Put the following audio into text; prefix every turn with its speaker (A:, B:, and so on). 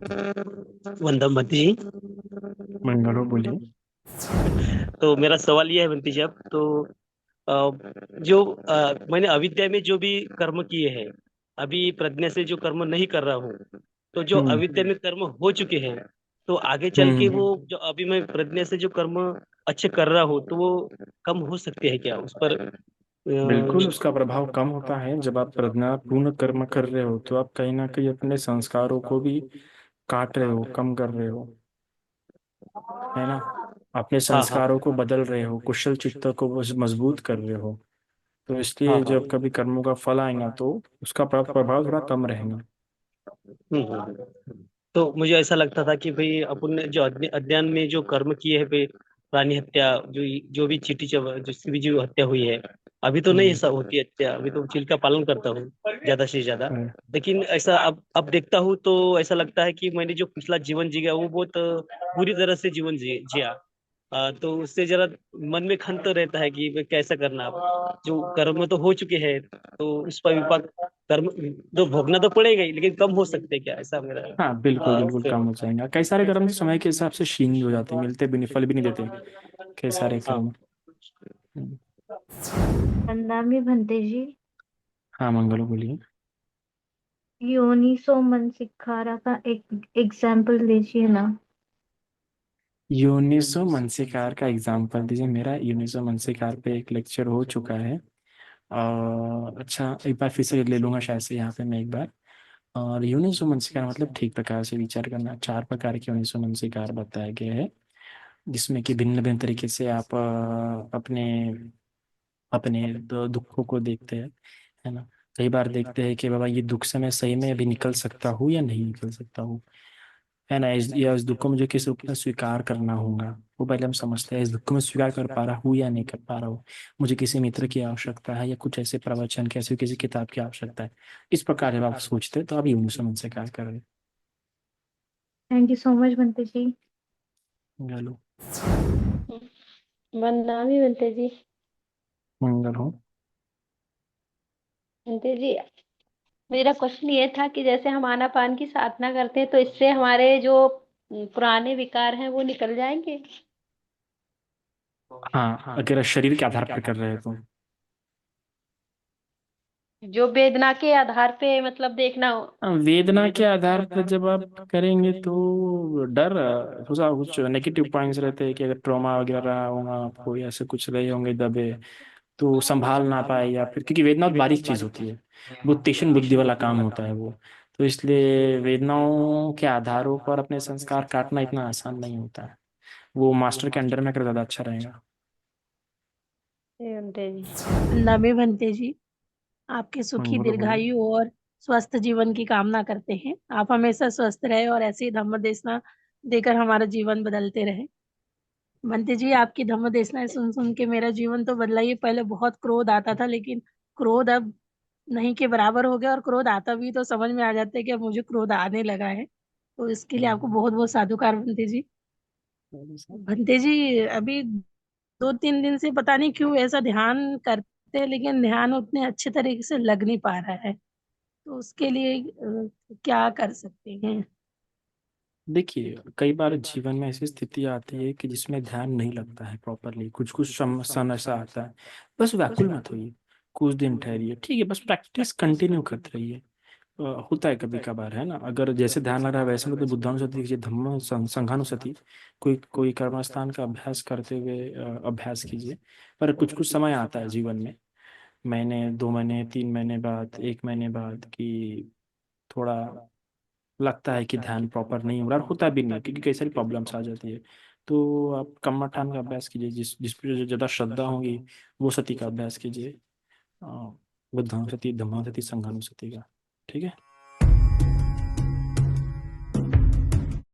A: वंदम भंती जी।
B: मंगलो बोलिए।
A: तो मेरा सवाल यह है बंटी जी, अब तो जो मैंने अविद्या में जो भी कर्म किए हैं, अभी प्रज्ञा से जो कर्म नहीं कर रहा हूँ, तो जो
B: हम्म
A: अविद्या में कर्म हो चुके हैं, तो आगे चल के
B: हम्म।
A: वो जो अभी मैं प्रज्ञा से जो कर्म अच्छे कर रहा हूँ, तो वो कम हो सकते हैं क्या उस पर?
B: बिल्कुल, उसका प्रभाव कम होता है। जब आप प्रज्ञापूर्ण कर्म कर रहे हो तो आप कहीं ना कहीं अपने संस्कारों को भी काट रहे हो, कम कर रहे हो, है ना। अपने
A: हाँ हाँ
B: संस्कारों को बदल रहे हो, कुशल चित्त को मजबूत कर रहे हो। तो
A: हाँ
B: इसलिए
A: हाँ।
B: जब कभी कर्मों का फल आएगा तो उसका प्रभाव थोड़ा कम रहेगा।
A: तो मुझे ऐसा लगता था कि भाई अपन ने जो अध्ययन में जो कर्म किए हैं भाई, प्राणी हत्या, जो जो भी जिसकी भी जो हत्या हुई है, अभी तो नहीं
B: हम्म
A: ऐसा होती हत्या, अभी तो चील का पालन करता हूँ ज्यादा से ज्यादा।
B: हम्म।
A: लेकिन ऐसा अब देखता हूँ तो ऐसा लगता है कि मैंने जो पिछला जीवन जी गया वो बहुत बुरी तरह से जीवन जिया। तो उससे जरा मन में खंत तो रहता है कि भाई कैसा करना, अब जो कर्म तो हो चुके हैं, तो उस पर विपाक कर्म तो भोगना तो पड़ेगा ही, लेकिन कम हो सकते हैं क्या, ऐसा मेरा
B: हाँ बिल्कुल बिल्कुल, कम हो जाएगा। कई सारे कर्म तो समय के हिसाब से क्षीण हो जाते हैं, मिलते भी नहीं, फल भी नहीं देते कई सारे
A: हाँ।
B: कर्म। हम्म।
C: वंदामी भंते जी।
B: हाँ मंगलो बोलिए।
C: योनिसो मनसिकारा का एक एग्जाम्पल दीजिए ना।
B: यूनिसो मनसिकार का एग्जाम्पल दीजिए। मेरा यूनिसो मनसिकार पे एक लेक्चर हो चुका है। अच्छा, एक बार फिर से ले लूंगा शायद से यहाँ पे मैं एक बार। और यूनिसो मनसिकार मतलब ठीक प्रकार से विचार करना। चार प्रकार के यूनिसो मनसिकार बताया गया है, जिसमें कि भिन्न भिन्न तरीके से आप अपने अपने दुखों को देखते हैं, है ना। कई बार देखते हैं कि बाबा ये दुख से मैं सही में अभी निकल सकता हूँ या नहीं निकल सकता हूँ, है ना। इस दुख को मुझे किस रूप में स्वीकार करना होगा, वो पहले हम समझते हैं। इस दुख को मैं स्वीकार कर पा रहा हूँ या नहीं कर पा रहा हूँ, मुझे किसी मित्र की आवश्यकता है या कुछ ऐसे प्रवचन की, ऐसी किसी किताब की आवश्यकता है। इस प्रकार जब आप सोचते हैं तो आप यूं समझ से कार्य कर रहे हैं।
C: थैंक यू सो मच भंते जी।
B: हेलो।
D: वंदनामी बनते जी।
B: मंगल हो।
D: बनते जी, मेरा क्वेश्चन ये था कि जैसे हम आनापान की साधना करते हैं तो इससे हमारे जो पुराने विकार हैं वो निकल जाएंगे।
B: हाँ, अगर शरीर के आधार पर कर रहे हैं तो।
D: जो वेदना के आधार पे मतलब देखना हो।
B: वेदना के आधार पर जब आप करेंगे तो डर, थोड़ा कुछ नेगेटिव पॉइंट्स रहते हैं कि अगर ट्रॉमा वगैरह रहा होगा आपको या ऐसे कुछ रहे होंगे दबे, तो संभाल ना पाए, या फिर क्योंकि वेदना बहुत बारीक चीज होती है, बहुत तीक्ष्ण बुद्धि वाला काम होता है वो। तो इसलिए वेदनाओं के आधारों पर अपने संस्कार काटना इतना आसान नहीं होता है। वो मास्टर के अंडर में कर ज्यादा अच्छा रहेगा।
D: बनते जी।
E: नमी बनते जी, आपके सुखी
B: बोलो बोलो।
E: दीर्घायु और स्वस्थ जीवन की कामना करते हैं। आप हमेशा स्वस्थ रहे और ऐसे ही धम्म देशना देकर हमारा जीवन बदलते रहे। बनते जी, आपकी धम्म देशना सुन सुन के मेरा जीवन तो बदला ही। पहले बहुत क्रोध आता था, लेकिन क्रोध अब नहीं के बराबर हो गया, और क्रोध आता भी तो समझ में आ जाता है कि अब मुझे क्रोध आने लगा है। तो इसके लिए आपको बहुत बहुत साधुकार बनते जी। बनते जी, अभी 2-3 दिन से पता नहीं क्यों ऐसा ध्यान करते हैं, लेकिन ध्यान उतने अच्छे तरीके से लग नहीं पा रहा है। तो उसके लिए क्या कर सकते हैं?
B: देखिए, कई बार जीवन में ऐसी स्थिति आती है कि जिसमें ध्यान नहीं लगता है प्रॉपरली, कुछ कुछ सन ऐसा आता है। बस व्याकुल मत होइए, कुछ दिन ठहरिए, ठीक है। बस प्रैक्टिस कंटिन्यू करते रहिए। होता है कभी कभार, है ना। अगर जैसे ध्यान लग रहा है वैसे मतलब बुद्धानुसति कीजिए, धम्म संघानुसति, कोई कोई कर्मस्थान का अभ्यास करते हुए अभ्यास कीजिए। पर कुछ कुछ समय आता है जीवन में, महीने 2 महीने 3 महीने बाद, 1 महीने बाद, कि थोड़ा लगता है कि ध्यान प्रॉपर नहीं हो रहा, और होता भी नहीं क्योंकि कई सारी प्रॉब्लम्स आ जाती है। तो आप कर्मठान का अभ्यास कीजिए, जिस पर जो ज़्यादा श्रद्धा होगी वो सती का अभ्यास कीजिए। बुद्धानुसति, धम्मानुसति, संघानुसति का। ठीक है।